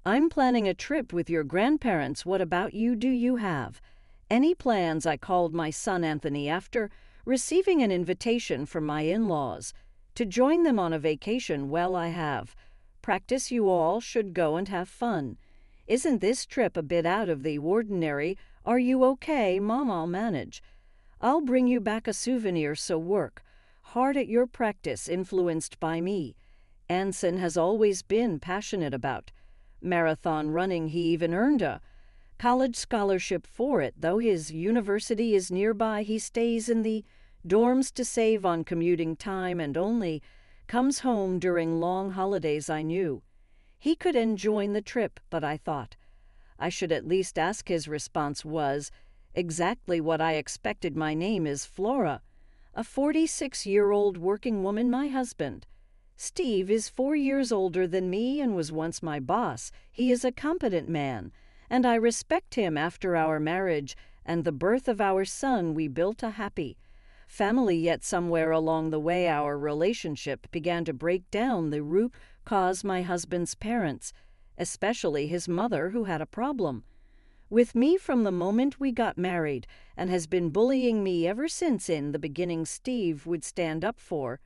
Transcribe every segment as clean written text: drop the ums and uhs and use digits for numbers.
I'm planning a trip with your grandparents. What about you? Do you have any plans? I called my son Anthony after receiving an invitation from my in-laws to join them on a vacation. Well, I have. Practice. You all should go and have fun. Isn't this trip a bit out of the ordinary? Are you okay, Mom? I'll manage. I'll bring you back a souvenir, so work hard at your practice. Influenced by me. Anson has always been passionate about marathon running. He even earned a college scholarship for it. Though his university is nearby, he stays in the dorms to save on commuting time and only comes home during long holidays. I knew he could join the trip, but I thought I should at least ask. His response was exactly what I expected. My name is Flora, a 46-year-old working woman. My husband, Steve, is 4 years older than me and was once my boss. He is a competent man, and I respect him. After our marriage and the birth of our son, we built a happy family, yet somewhere along the way our relationship began to break down. The root cause: my husband's parents, especially his mother, who had a problem with me from the moment we got married and has been bullying me ever since. In the beginning, Steve would stand up for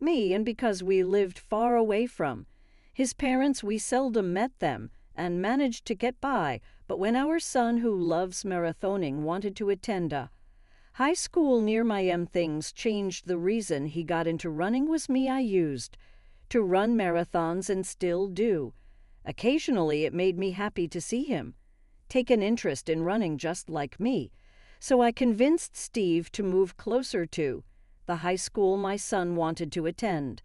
me, and because we lived far away from his parents, we seldom met them and managed to get by. But when our son, who loves marathoning, wanted to attend a high school near my things changed. The reason he got into running was me. I used to run marathons and still do. Occasionally it made me happy to see him take an interest in running just like me. So I convinced Steve to move closer to the high school my son wanted to attend.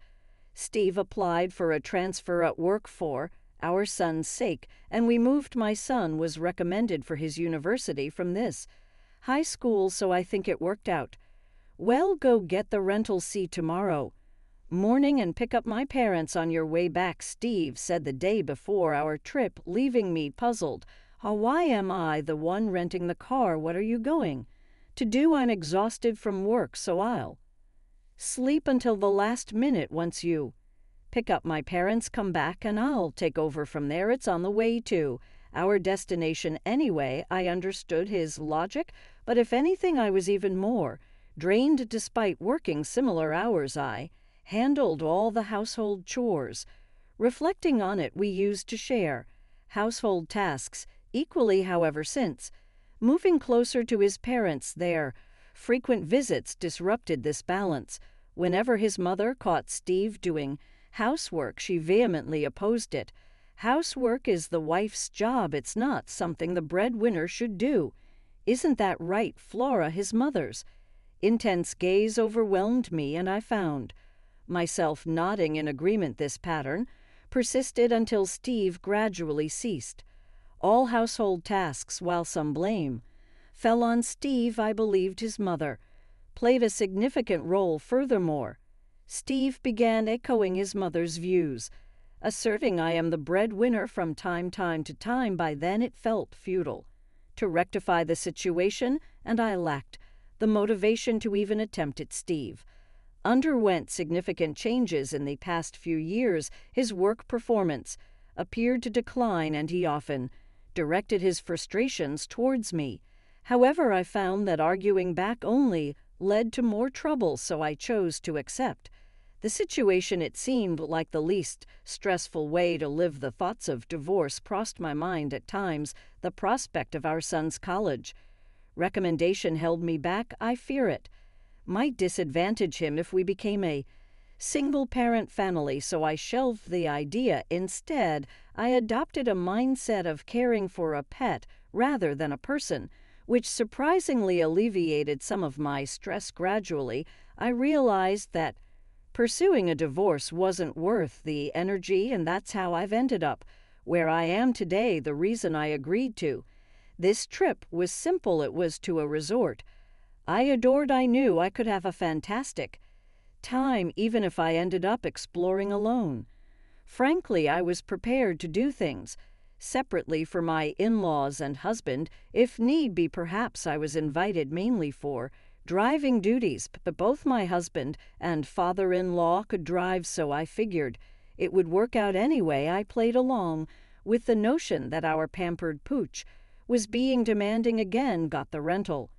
Steve applied for a transfer at work for our son's sake, and we moved. My son was recommended for his university from this high school, so I think it worked out well. Go get the rental. See tomorrow morning and pick up my parents on your way back, Steve said the day before our trip, leaving me puzzled. Why am I the one renting the car? What are you going to do? I'm exhausted from work, so I'll sleep until the last minute. Once you pick up my parents, come back and I'll take over from there. It's on the way to our destination anyway. I understood his logic, but if anything, I was even more drained. Despite working similar hours, I handled all the household chores. Reflecting on it, we used to share household tasks equally. However, since moving closer to his parents, their frequent visits disrupted this balance. Whenever his mother caught Steve doing housework, she vehemently opposed it. Housework is the wife's job. It's not something the breadwinner should do. Isn't that right, Flora? His mother's intense gaze overwhelmed me, and I found myself nodding in agreement. This pattern persisted until Steve gradually ceased all household tasks. While some blame fell on Steve, I believed his mother played a significant role. Furthermore, Steve began echoing his mother's views, asserting I am the breadwinner from time to time. By then it felt futile to rectify the situation, and I lacked the motivation to even attempt it. Steve underwent significant changes in the past few years. His work performance appeared to decline, and he often directed his frustrations towards me. However, I found that arguing back only led to more trouble, so I chose to accept the situation. It seemed like the least stressful way to live. The thoughts of divorce crossed my mind at times. The prospect of our son's college recommendation held me back. I fear it might disadvantage him if we became a single-parent family, so I shelved the idea. Instead, I adopted a mindset of caring for a pet rather than a person, which surprisingly alleviated some of my stress. Gradually, I realized that pursuing a divorce wasn't worth the energy, and that's how I've ended up where I am today. The reason I agreed to this trip was simple. It was to a resort I adored. I knew I could have a fantastic time even if I ended up exploring alone. Frankly, I was prepared to do things separately for my in-laws and husband if need be. Perhaps I was invited mainly for driving duties, but both my husband and father-in-law could drive, so I figured it would work out anyway. I played along with the notion that our pampered pooch was being demanding again, got the rental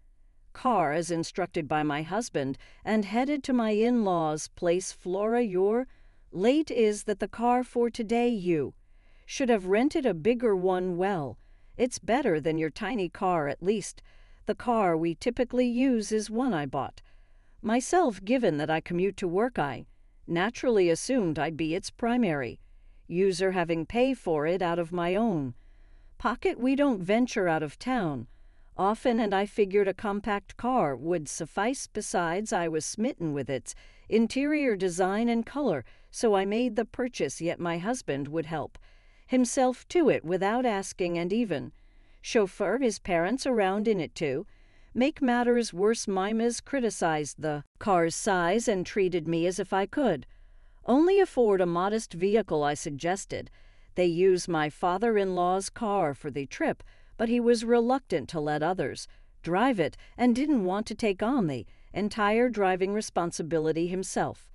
car as instructed by my husband and headed to my in-laws' place. Flora, your late is that the car for today you should have rented a bigger one. Well, it's better than your tiny car at least. The car we typically use is one I bought myself. Given that I commute to work, I naturally assumed I'd be its primary user, having paid for it out of my own pocket. We don't venture out of town often, and I figured a compact car would suffice. Besides, I was smitten with its interior design and color, so I made the purchase, yet my husband would help himself to it without asking, and even chauffeur his parents around in it to make matters worse. My Ms. criticized the car's size and treated me as if I could only afford a modest vehicle. I suggested they use my father-in-law's car for the trip, but he was reluctant to let others drive it and didn't want to take on the entire driving responsibility himself.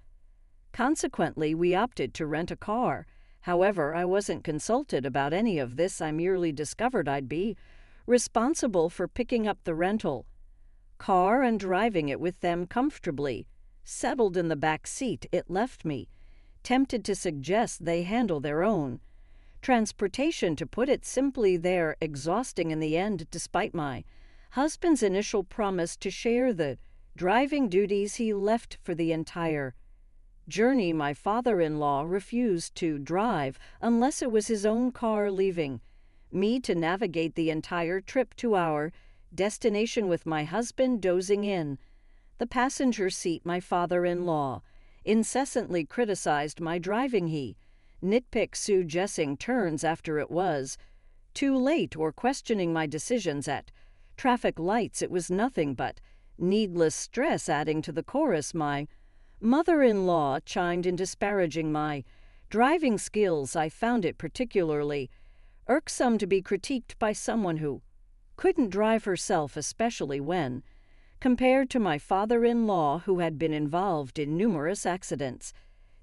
Consequently, we opted to rent a car. However, I wasn't consulted about any of this. I merely discovered I'd be responsible for picking up the rental car and driving it with them comfortably settled in the back seat. It left me tempted to suggest they handle their own transportation. To put it simply, they're exhausting in the end. Despite my husband's initial promise to share the driving duties, he left for the entire journey. My father-in-law refused to drive unless it was his own car, leaving me to navigate the entire trip to our destination with my husband dozing in the passenger seat. My father-in-law incessantly criticized my driving. He nitpicked, suggesting turns after it was too late or questioning my decisions at traffic lights. It was nothing but needless stress. Adding to the chorus, my mother-in-law chimed in disparaging my driving skills. I found it particularly irksome to be critiqued by someone who couldn't drive herself, especially when compared to my father-in-law, who had been involved in numerous accidents.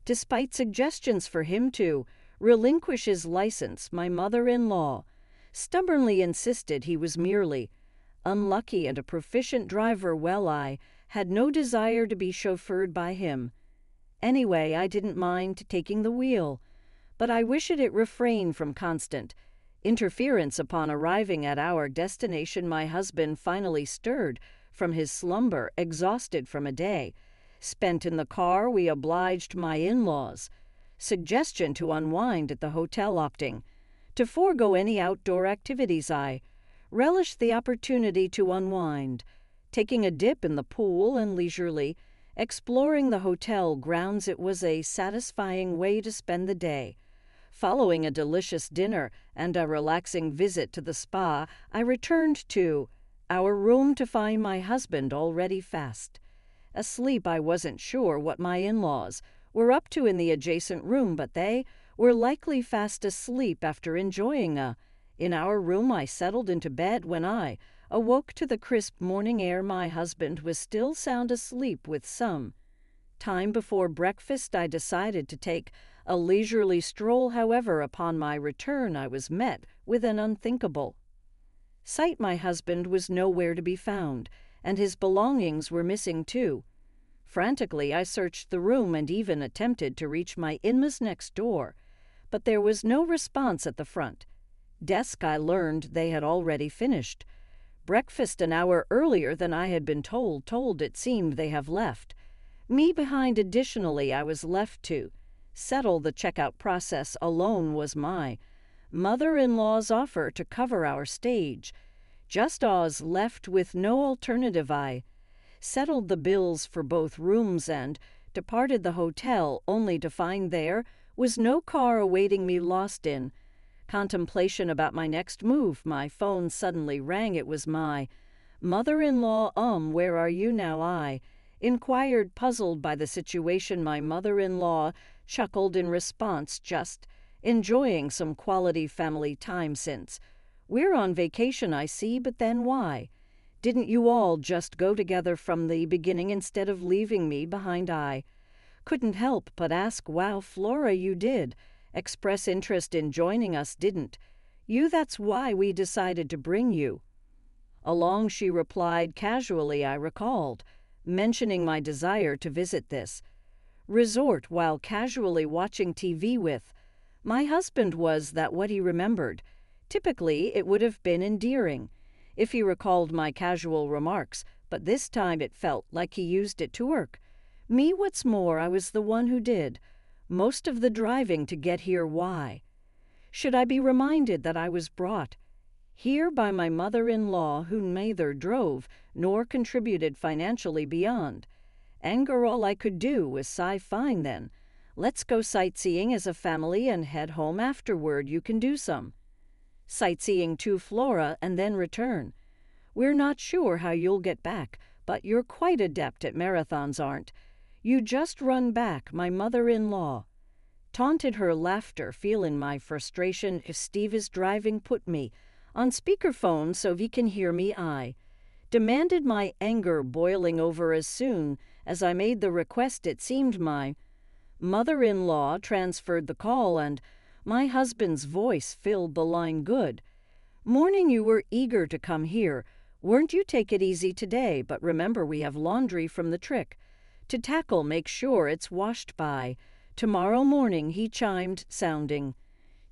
Despite suggestions for him to relinquish his license, my mother-in-law stubbornly insisted he was merely unlucky and a proficient driver. Well, I had no desire to be chauffeured by him. Anyway, I didn't mind taking the wheel, but I wished it refrained from constant interference. Upon arriving at our destination, my husband finally stirred from his slumber, exhausted from a day spent in the car. We obliged my in-laws' suggestion to unwind at the hotel, opting to forego any outdoor activities. I relished the opportunity to unwind, taking a dip in the pool and leisurely exploring the hotel grounds. It was a satisfying way to spend the day. Following a delicious dinner and a relaxing visit to the spa, I returned to our room to find my husband already fast asleep. I wasn't sure what my in-laws were up to in the adjacent room, but they were likely fast asleep after enjoying in our room. I settled into bed when I awoke to the crisp morning air. My husband was still sound asleep. With some time before breakfast, I decided to take a leisurely stroll. However, upon my return, I was met with an unthinkable sight. My husband was nowhere to be found, and his belongings were missing too. Frantically, I searched the room and even attempted to reach my in-laws next door, but there was no response at the front desk. I learned they had already finished breakfast an hour earlier than I had been told. It seemed they have left me behind. Additionally, I was left to settle the checkout process alone. Was my mother-in-law's offer to cover our stage. Just as left with no alternative, I settled the bills for both rooms and departed the hotel, only to find there was no car awaiting me. Lost in contemplation about my next move, my phone suddenly rang. It was my mother-in-law. Where are you now?" I inquired, puzzled by the situation. My mother-in-law chuckled in response. "Just enjoying some quality family time since we're on vacation, I see. But then why didn't you all just go together from the beginning instead of leaving me behind?" I couldn't help but ask. "Wow, Flora, you did express interest in joining us, didn't you? That's why we decided to bring you along, she replied casually. I recalled mentioning my desire to visit this resort while casually watching TV with my husband. Was that what he remembered? Typically, it would have been endearing if he recalled my casual remarks, but this time it felt like he used it to work me. What's more, I was the one who did most of the driving to get here. Why should I be reminded that I was brought here by my mother-in-law, who neither drove nor contributed financially beyond anger? All I could do was sigh. Fine then, let's go sightseeing as a family and head home afterward. You can do some sightseeing to Flora and then return. We're not sure how you'll get back, but you're quite adept at marathons, aren't you? Just run back. My mother-in-law taunted, her laughter feeling my frustration. If Steve is driving, put me on speakerphone so he can hear me, I demanded, my anger boiling over as soon as I made the request. It seemed my mother-in-law transferred the call and my husband's voice filled the line. Good morning, you were eager to come here, weren't you? Take it easy today, but remember we have laundry from the trick to tackle. Make sure it's washed by tomorrow morning, he chimed, sounding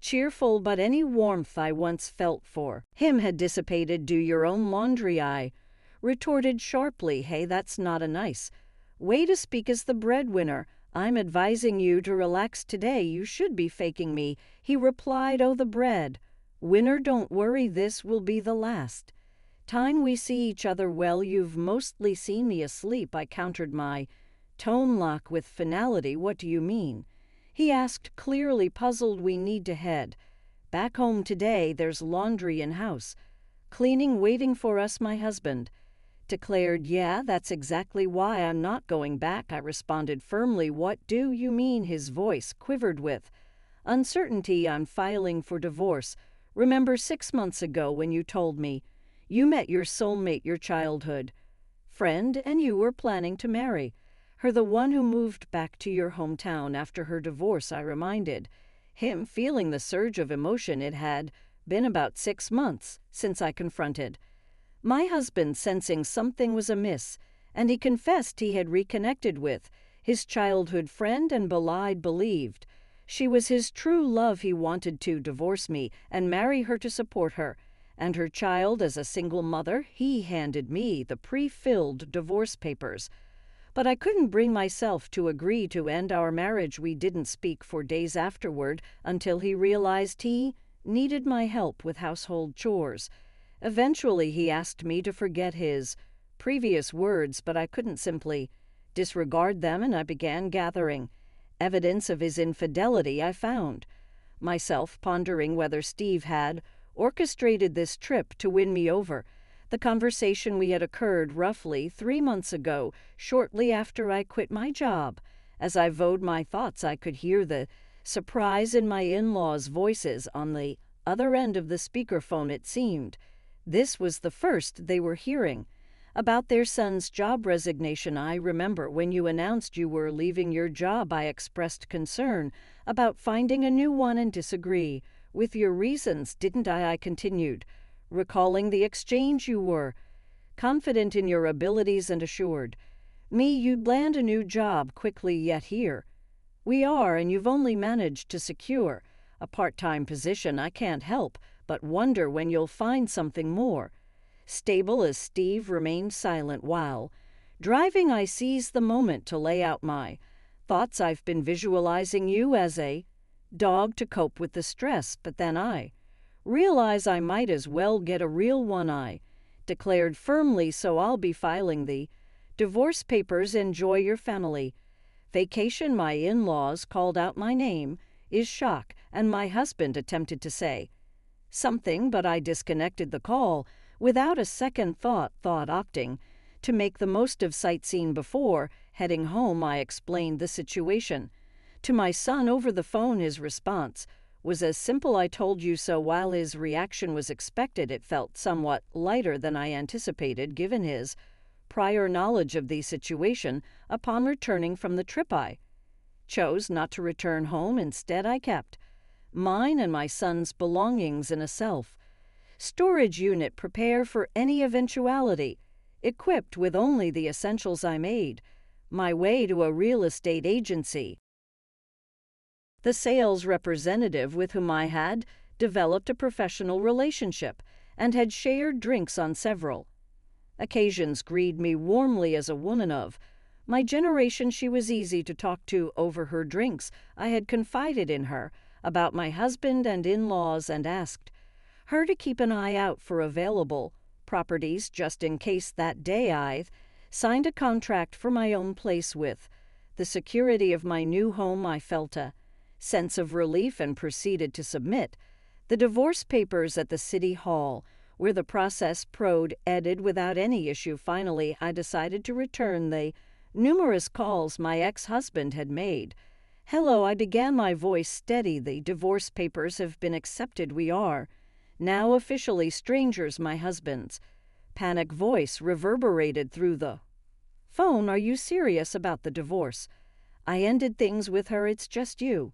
cheerful, but any warmth I once felt for him had dissipated. Do your own laundry, I retorted sharply. Hey, that's not a nice way to speak. As the breadwinner, I'm advising you to relax today. You should be faking me, he replied. Oh, the bread winner, don't worry, this will be the last time we see each other. Well, you've mostly seen me asleep, I countered, my tone lock with finality. What do you mean? He asked, clearly puzzled. We need to head back home today. There's laundry in house cleaning waiting for us, my husband declared. Yeah, that's exactly why I'm not going back, I responded firmly. What do you mean? His voice quivered with uncertainty. I'm filing for divorce. Remember 6 months ago when you told me you met your soulmate, your childhood friend, and you were planning to marry her, the one who moved back to your hometown after her divorce, I reminded him, feeling the surge of emotion. It had been about 6 months since I confronted my husband, sensing something was amiss, and he confessed he had reconnected with his childhood friend and believed she was his true love. He wanted to divorce me and marry her to support her and her child as a single mother. He handed me the pre-filled divorce papers, but I couldn't bring myself to agree to end our marriage. We didn't speak for days afterward until he realized he needed my help with household chores. Eventually, he asked me to forget his previous words, but I couldn't simply disregard them, and I began gathering evidence of his infidelity. I found myself pondering whether Steve had orchestrated this trip to win me over. The conversation we had occurred roughly 3 months ago, shortly after I quit my job. As I vowed my thoughts, I could hear the surprise in my in-laws' voices on the other end of the speakerphone. It seemed this was the first they were hearing about their son's job resignation. I remember when you announced you were leaving your job, I expressed concern about finding a new one and disagree with your reasons, didn't I? I continued, recalling the exchange. You were confident in your abilities and assured me you'd land a new job quickly, yet here we are, and you've only managed to secure a part-time position. I can't help but wonder when you'll find something more stable. As Steve remained silent while driving, I seized the moment to lay out my thoughts. I've been visualizing you as a dog to cope with the stress, but then I realize I might as well get a real one, I declared firmly. So I'll be filing the divorce papers. Enjoy your family vacation. My in-laws called out my name is shock, and my husband attempted to say something, but I disconnected the call without a second thought, opting to make the most of sightseeing before heading home. I explained the situation to my son over the phone. His response was as simple, I told you so. While his reaction was expected, it felt somewhat lighter than I anticipated, given his prior knowledge of the situation. Upon returning from the trip, I chose not to return home. Instead, I kept mine and my son's belongings in a self-storage unit prepare for any eventuality, equipped with only the essentials I made my way to a real estate agency. The sales representative with whom I had developed a professional relationship and had shared drinks on several occasions greeted me warmly as a woman of my generation. She was easy to talk to over her drinks. I had confided in her about my husband and in-laws and asked her to keep an eye out for available properties just in case. That day I signed a contract for my own place. With the security of my new home, I felt a sense of relief and proceeded to submit the divorce papers at the city hall, where the process proceeded without any issue. Finally, I decided to return the numerous calls my ex-husband had made. "Hello," I began, my voice steady. "The divorce papers have been accepted. We are now officially strangers." My husband's panic voice reverberated through the phone. "Are you serious about the divorce? I ended things with her. It's just you.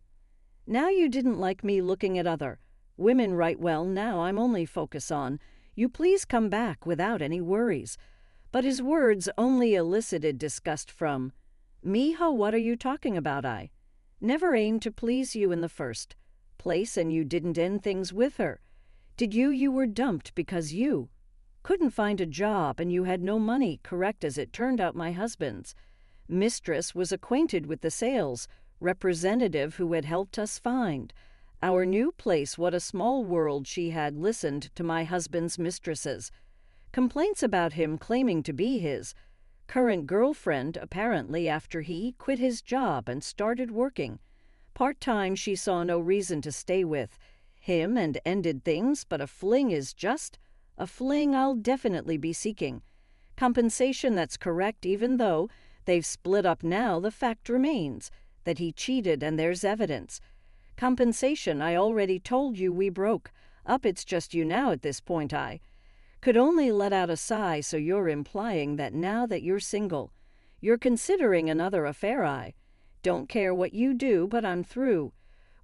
Now you didn't like me looking at other women, right? Well, now I'm only focus on you. Please come back without any worries." But his words only elicited disgust from me. "Ho, what are you talking about? I never aimed to please you in the first place, and you didn't end things with her. Did you? You were dumped because you couldn't find a job and you had no money." Correct. As it turned out, my husband's mistress was acquainted with the sales representative who had helped us find our new place. What a small world. She had listened to my husband's mistress's complaints about him claiming to be his current girlfriend. Apparently, after he quit his job and started working part-time, she saw no reason to stay with him and ended things. But a fling is just a fling. I'll definitely be seeking compensation. That's correct. Even though they've split up now, the fact remains that he cheated and there's evidence. Compensation. I already told you we broke up. It's just you now. At this point, I could only let out a sigh. So you're implying that now that you're single, you're considering another affair? I don't care what you do, but I'm through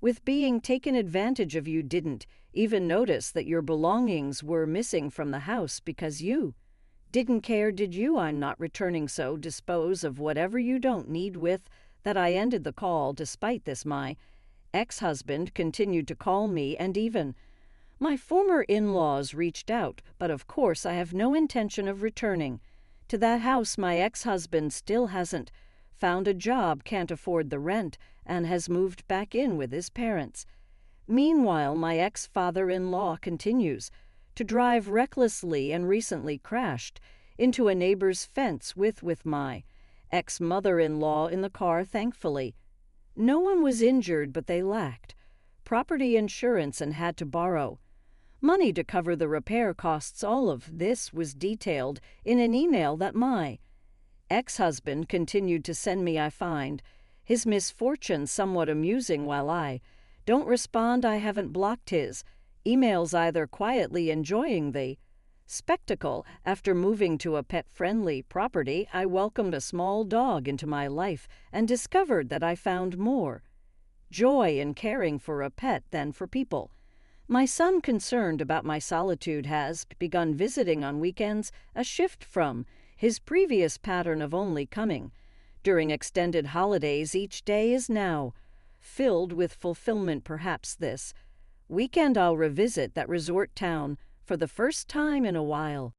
with being taken advantage of. You didn't even notice that your belongings were missing from the house because you didn't care, did you? I'm not returning, so dispose of whatever you don't need. With that, I ended the call. Despite this, my ex-husband continued to call me, and even my former in-laws reached out. But of course, I have no intention of returning to that house. My ex-husband still hasn't found a job, can't afford the rent, and has moved back in with his parents. Meanwhile, my ex-father-in-law continues to drive recklessly and recently crashed into a neighbor's fence with my ex-mother-in-law in the car. Thankfully, no one was injured, but they lacked property insurance and had to borrow money to cover the repair costs. All of this was detailed in an email that my ex-husband continued to send me. I find his misfortune somewhat amusing. While I don't respond, I haven't blocked his emails either, quietly enjoying the spectacle. After moving to a pet-friendly property, I welcomed a small dog into my life and discovered that I found more joy in caring for a pet than for people. My son, concerned about my solitude, has begun visiting on weekends, a shift from his previous pattern of only coming during extended holidays. Each day is now filled with fulfillment. Perhaps this weekend I'll revisit that resort town for the first time in a while.